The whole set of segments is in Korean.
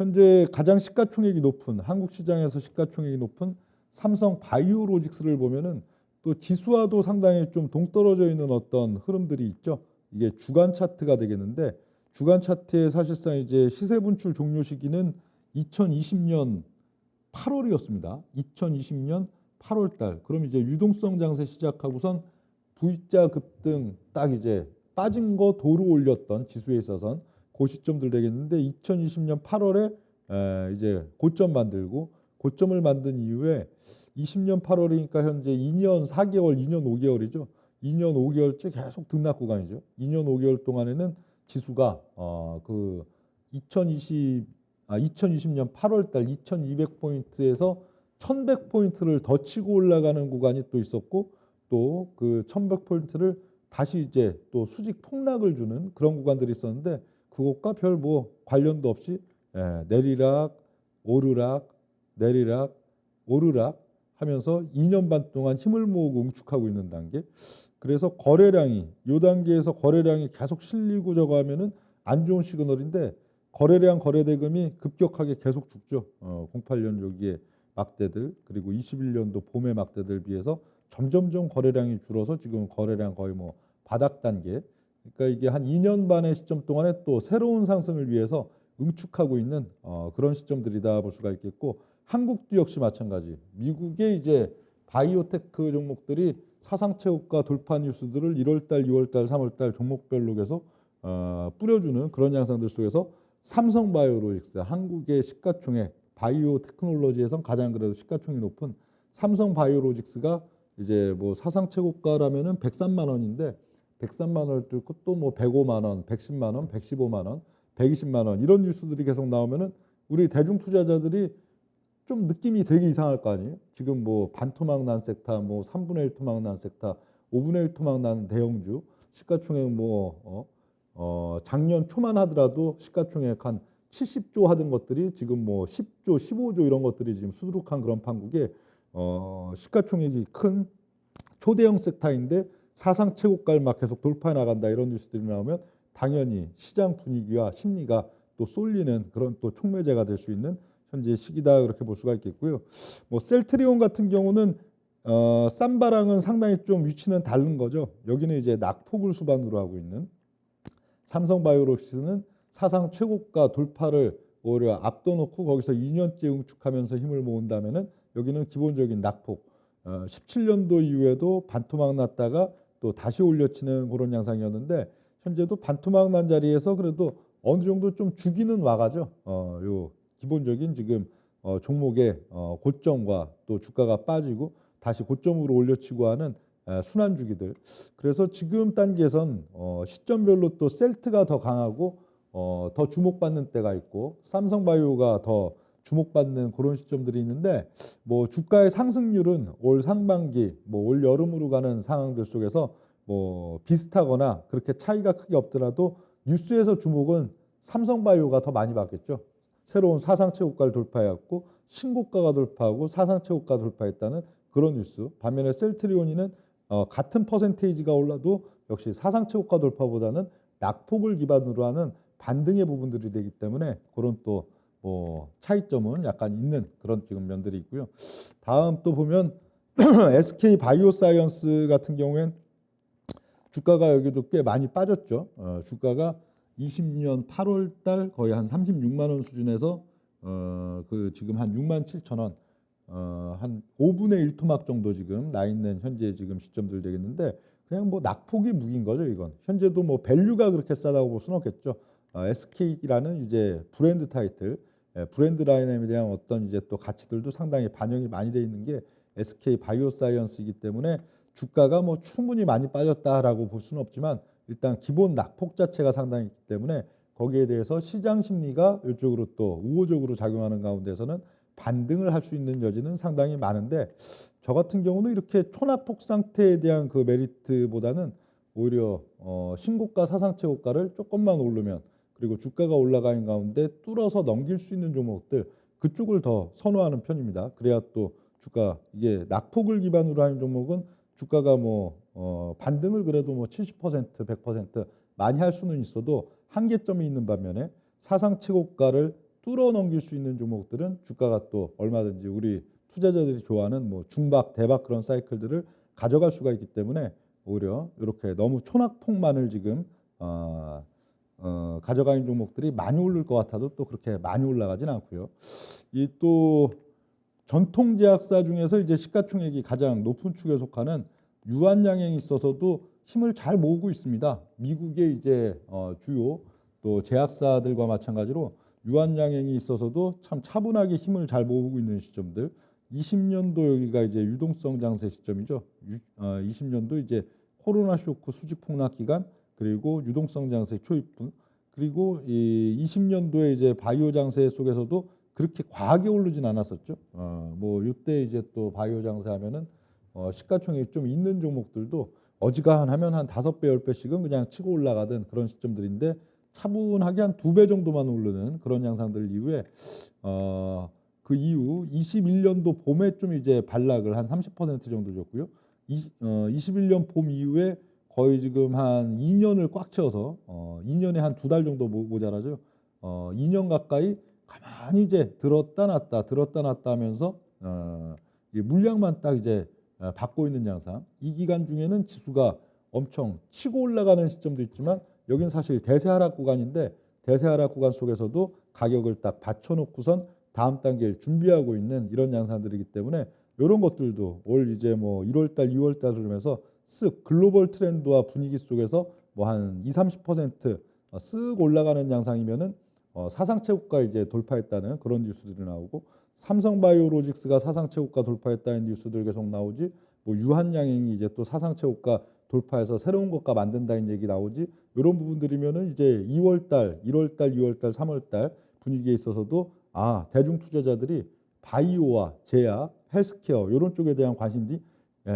현재 가장 시가총액이 높은 한국 시장에서 시가총액이 높은 삼성 바이오로직스를 보면은 또 지수와도 상당히 좀 동떨어져 있는 어떤 흐름들이 있죠. 이게 주간 차트가 되겠는데 주간 차트에 사실상 이제 시세 분출 종료 시기는 2020년 8월이었습니다. 2020년 8월 달. 그럼 이제 유동성 장세 시작하고선 V자 급등 딱 이제 빠진 거 도로 올렸던 지수에 있어서는 그 시점들 되겠는데 2020년 8월에 이제 고점 만들고 고점을 만든 이후에 20년 8월이니까 현재 2년 4개월, 2년 5개월이죠. 2년 5개월째 계속 등락 구간이죠. 2년 5개월 동안에는 지수가 그 2020년 8월 달 2200포인트에서 1100포인트를 더 치고 올라가는 구간이 또 있었고 또 그 1100포인트를 다시 이제 또 수직 폭락을 주는 그런 구간들이 있었는데 그것과 별 뭐 관련도 없이 내리락 오르락 내리락 오르락 하면서 2년 반 동안 힘을 모으고 응축하고 있는 단계. 그래서 거래량이 이 단계에서 거래량이 계속 실리고 저거 하면은 안 좋은 시그널인데 거래량 거래대금이 급격하게 계속 죽죠. 08년 여기에 막대들 그리고 21년도 봄의 막대들 비해서 점점점 거래량이 줄어서 지금 거래량 거의 뭐 바닥 단계. 그러니까 이게 한 2년 반의 시점 동안에 또 새로운 상승을 위해서 응축하고 있는 그런 시점들이다 볼 수가 있겠고 한국도 역시 마찬가지. 미국의 이제 바이오테크 종목들이 사상 최고가 돌파 뉴스들을 1월달, 2월달, 3월달 종목별로 계속 뿌려주는 그런 양상들 속에서 삼성바이오로직스 한국의 시가총액 바이오 테크놀로지에선 가장 그래도 시가총액이 높은 삼성바이오로직스가 이제 뭐 사상 최고가라면은 103만 원인데 103만 원을 뚫고 또 뭐 105만 원, 110만 원, 115만 원, 120만 원 이런 뉴스들이 계속 나오면은 우리 대중 투자자들이 좀 느낌이 되게 이상할 거 아니에요. 지금 뭐 반토막 난 섹터, 뭐 3분의 1 토막 난 섹터, 5분의 1 토막 난 대형주 시가총액 작년 초만 하더라도 시가총액 한 70조 하던 것들이 지금 뭐 10조, 15조 이런 것들이 지금 수두룩한 그런 판국에 시가총액이 큰 초대형 섹터인데 사상 최고가를 막 계속 돌파해 나간다 이런 뉴스들이 나오면 당연히 시장 분위기와 심리가 또 쏠리는 그런 또 촉매제가 될 수 있는 현재 시기다 그렇게 볼 수가 있겠고요. 뭐 셀트리온 같은 경우는 삼바랑은 상당히 좀 위치는 다른 거죠. 여기는 이제 낙폭을 수반으로 하고 있는 삼성바이오로직스는 사상 최고가 돌파를 오히려 앞둬놓고 거기서 2년째 응축하면서 힘을 모은다면은 여기는 기본적인 낙폭 17년도 이후에도 반토막 났다가 또 다시 올려치는 그런 양상이었는데 현재도 반토막 난 자리에서 그래도 어느 정도 좀 주기는 와가죠. 요 기본적인 지금 종목의 고점과 또 주가가 빠지고 다시 고점으로 올려치고 하는 순환 주기들. 그래서 지금 단계에선 시점별로 또 셀트가 더 강하고 더 주목받는 때가 있고 삼성바이오가 더 주목받는 그런 시점들이 있는데 뭐 주가의 상승률은 올 상반기 뭐 올 여름으로 가는 상황들 속에서 뭐 비슷하거나 그렇게 차이가 크게 없더라도 뉴스에서 주목은 삼성바이오가 더 많이 받겠죠. 새로운 사상 최고가를 돌파해왔고 신고가가 돌파하고 사상 최고가 돌파했다는 그런 뉴스. 반면에 셀트리온이는 같은 퍼센테이지가 올라도 역시 사상 최고가 돌파보다는 낙폭을 기반으로 하는 반등의 부분들이 되기 때문에 그런 또 차이점은 약간 있는 그런 지금 면들이 있고요. 다음 또 보면 SK 바이오사이언스 같은 경우엔 주가가 여기도 꽤 많이 빠졌죠. 주가가 20년 8월 달 거의 한 36만 원 수준에서 그 지금 한 6만 7천 원, 한 5분의 1 토막 정도 지금 나 있는 현재 지금 시점들 되겠는데 그냥 뭐 낙폭이 무기인 거죠, 이건. 현재도 뭐 밸류가 그렇게 싸다고 볼 수는 없겠죠. SK라는 이제 브랜드 타이틀, 브랜드 라인에 대한 어떤 이제 또 가치들도 상당히 반영이 많이 돼 있는 게 SK 바이오사이언스이기 때문에 주가가 뭐 충분히 많이 빠졌다라고 볼 수는 없지만 일단 기본 낙폭 자체가 상당히 있기 때문에 거기에 대해서 시장 심리가 이쪽으로 또 우호적으로 작용하는 가운데서는 반등을 할 수 있는 여지는 상당히 많은데 저 같은 경우는 이렇게 초낙폭 상태에 대한 그 메리트보다는 오히려 신고가 사상 최고가를 조금만 오르면 그리고 주가가 올라가는 가운데 뚫어서 넘길 수 있는 종목들 그쪽을 더 선호하는 편입니다. 그래야 또 주가 이게 낙폭을 기반으로 하는 종목은 주가가 반등을 그래도 70%, 100% 많이 할 수는 있어도 한계점이 있는 반면에 사상 최고가를 뚫어 넘길 수 있는 종목들은 주가가 또 얼마든지 우리 투자자들이 좋아하는 뭐 중박, 대박 그런 사이클들을 가져갈 수가 있기 때문에 오히려 이렇게 너무 초낙폭만을 지금 가져가는 종목들이 많이 오를 것 같아도 또 그렇게 많이 올라가진 않고요. 이 또 전통 제약사 중에서 이제 시가총액이 가장 높은 축에 속하는 유한양행이 있어서도 힘을 잘 모으고 있습니다. 미국의 이제 주요 또 제약사들과 마찬가지로 유한양행이 있어서도 참 차분하게 힘을 잘 모으고 있는 시점들. 20년도 여기가 이제 유동성 장세 시점이죠. 20년도 이제 코로나 쇼크 수직 폭락 기간 그리고 유동성 장세 초입분 그리고 이 20년도에 이제 바이오 장세 속에서도 그렇게 과하게 오르진 않았었죠. 뭐 이때 이제 또 바이오 장세하면은 시가총액이 좀 있는 종목들도 어지간하면 한 5배, 10배씩은 그냥 치고 올라가던 그런 시점들인데 차분하게 한 2배 정도만 오르는 그런 양상들 이후에 그 이후 21년도 봄에 좀 이제 반락을 한 30% 정도 줬고요. 21년 봄 이후에 거의 지금 한 2년을 꽉 채워서 2년에 한 2달 정도 모자라죠. 2년 가까이 가만히 이제 들었다 놨다 하면서 이 물량만 딱 이제 받고 있는 양상. 이 기간 중에는 지수가 엄청 치고 올라가는 시점도 있지만 여긴 사실 대세 하락 구간인데 대세 하락 구간 속에서도 가격을 딱 받쳐놓고선 다음 단계를 준비하고 있는 이런 양상들이기 때문에 이런 것들도 올 이제 뭐 1월달, 2월달 그러면서 쓱 글로벌 트렌드와 분위기 속에서 뭐 한 20-30% 쓱 올라가는 양상이면은 사상 최고가 이제 돌파했다는 그런 뉴스들이 나오고 삼성바이오로직스가 사상 최고가 돌파했다는 뉴스들 계속 나오지 뭐 유한양행이 이제 또 사상 최고가 돌파해서 새로운 고가 만든다는 얘기 나오지 이런 부분들이면은 이제 2월달, 1월달, 2월달, 3월달 분위기에 있어서도 대중 투자자들이 바이오와 제약, 헬스케어 이런 쪽에 대한 관심이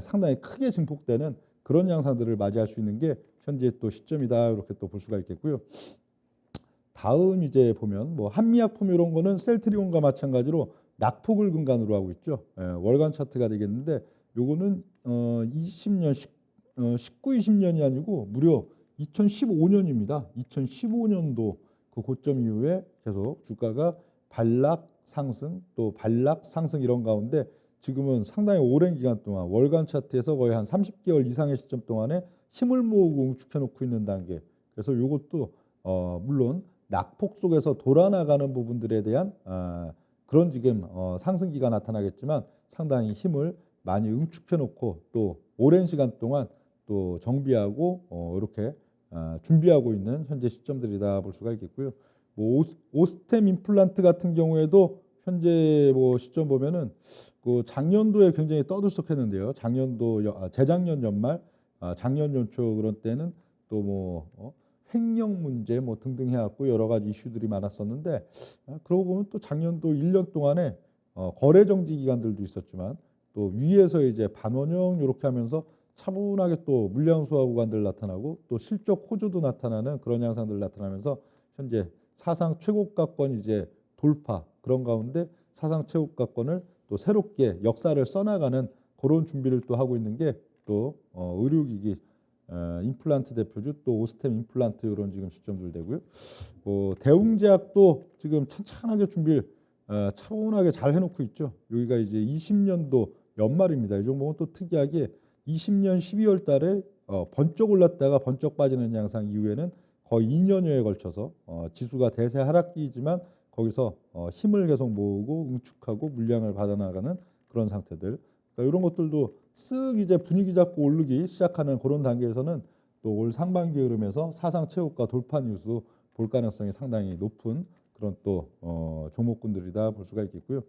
상당히 크게 증폭되는 그런 양상들을 맞이할 수 있는 게 현재 또 시점이다 이렇게 또 볼 수가 있겠고요. 다음 이제 보면 뭐 한미약품 이런 거는 셀트리온과 마찬가지로 낙폭을 근간으로 하고 있죠. 월간 차트가 되겠는데 요거는 20년 19, 20년이 아니고 무려 2015년입니다. 2015년도 그 고점 이후에 계속 주가가 반락 상승 또 반락 상승 이런 가운데 지금은 상당히 오랜 기간 동안 월간 차트에서 거의 한 30개월 이상의 시점 동안에 힘을 모으고 응축해 놓고 있는 단계. 그래서 이것도 물론 낙폭 속에서 돌아나가는 부분들에 대한 그런 지금 상승기가 나타나겠지만 상당히 힘을 많이 응축해 놓고 또 오랜 시간 동안 또 정비하고 이렇게 준비하고 있는 현재 시점들이다 볼 수가 있겠고요. 뭐 오스템 임플란트 같은 경우에도 현재 뭐 시점 보면은 그 작년도에 굉장히 떠들썩했는데요. 재작년 연말, 작년 연초 그런 때는 또 뭐 횡령 문제 뭐 등등 해갖고 여러 가지 이슈들이 많았었는데 그러고 보면 또 작년도 1년 동안에 거래 정지 기간들도 있었지만 또 위에서 이제 반원형 이렇게 하면서 차분하게 또 물량 소화 구간들 나타나고 또 실적 호조도 나타나는 그런 양상들 나타나면서 현재 사상 최고가권 이제 돌파 그런 가운데 사상 최고가권을 또 새롭게 역사를 써나가는 그런 준비를 또 하고 있는 게 또 의료기기 임플란트 대표주 또 오스템 임플란트 이런 지금 시점들 되고요. 대웅제약도 지금 찬찬하게 준비를 차분하게 잘 해놓고 있죠. 여기가 이제 20년도 연말입니다. 이 종목은 또 특이하게 20년 12월 달에 번쩍 올랐다가 번쩍 빠지는 양상 이후에는 거의 2년여에 걸쳐서 지수가 대세 하락기이지만 거기서 힘을 계속 모으고 응축하고 물량을 받아나가는 그런 상태들. 그러니까 이런 것들도 쓱 이제 분위기 잡고 오르기 시작하는 그런 단계에서는 또 올 상반기 흐름에서 사상 최고가 돌파 뉴스 볼 가능성이 상당히 높은 그런 또 종목군들이다 볼 수가 있겠고요.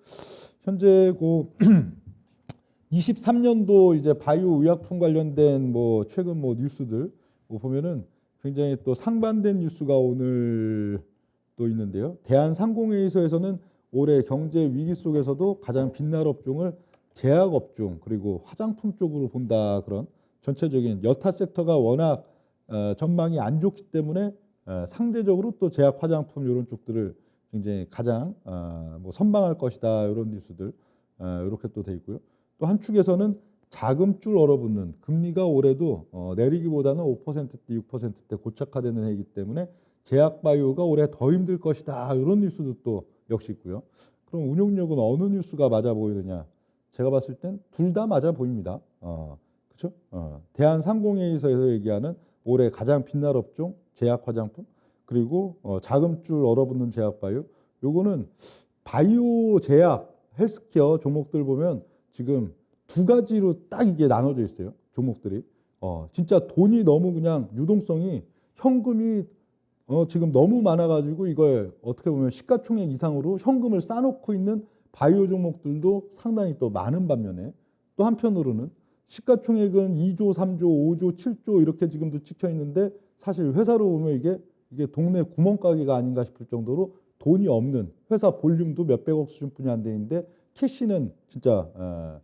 현재 그 23년도 이제 바이오 의약품 관련된 뭐 최근 뭐 뉴스들 보면은 굉장히 또 상반된 뉴스가 오늘 또 있는데요. 대한상공회의소에서는 올해 경제 위기 속에서도 가장 빛날 업종을 제약 업종 그리고 화장품 쪽으로 본다 그런 전체적인 여타 섹터가 워낙 전망이 안 좋기 때문에 상대적으로 또 제약 화장품 이런 쪽들을 굉장히 가장 뭐 선방할 것이다 이런 뉴스들 이렇게 또 돼 있고요. 또 한 축에서는 자금줄 얼어붙는 금리가 올해도 내리기보다는 5%대 6%대 고착화되는 해이기 때문에 제약 바이오가 올해 더 힘들 것이다 이런 뉴스도 또 역시 있고요. 그럼 운용력은 어느 뉴스가 맞아 보이느냐? 제가 봤을 땐 둘 다 맞아 보입니다. 그렇죠? 대한상공회의소에서 얘기하는 올해 가장 빛날 업종 제약 화장품 그리고 자금줄 얼어붙는 제약 바이오. 요거는 바이오 제약 헬스케어 종목들 보면 지금 두 가지로 딱 이게 나눠져 있어요. 종목들이. 진짜 돈이 너무 그냥 유동성이 현금이 지금 너무 많아가지고 이걸 어떻게 보면 시가총액 이상으로 현금을 쌓아놓고 있는 바이오 종목들도 상당히 또 많은 반면에 또 한편으로는 시가총액은 2조, 3조, 5조, 7조 이렇게 지금도 찍혀 있는데 사실 회사로 보면 이게 동네 구멍가게가 아닌가 싶을 정도로 돈이 없는 회사 볼륨도 몇백억 수준뿐이 안 되는데 캐시는 진짜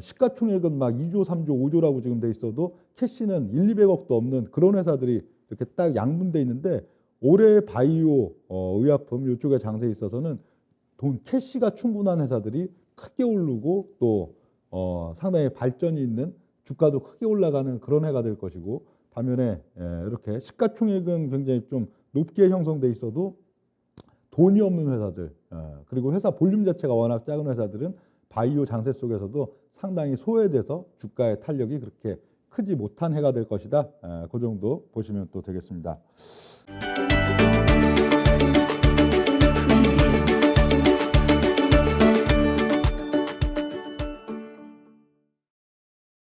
시가총액은 막 2조, 3조, 5조라고 지금 돼 있어도 캐시는 1, 200억도 없는 그런 회사들이 이렇게 딱 양분돼 있는데 올해 바이오 의약품 이쪽에 장세에 있어서는 돈 캐시가 충분한 회사들이 크게 오르고 또 상당히 발전이 있는 주가도 크게 올라가는 그런 해가 될 것이고 반면에 이렇게 시가총액은 굉장히 좀 높게 형성돼 있어도 돈이 없는 회사들 그리고 회사 볼륨 자체가 워낙 작은 회사들은 바이오 장세 속에서도 상당히 소외돼서 주가의 탄력이 그렇게 크지 못한 해가 될 것이다. 그 정도 보시면 또 되겠습니다.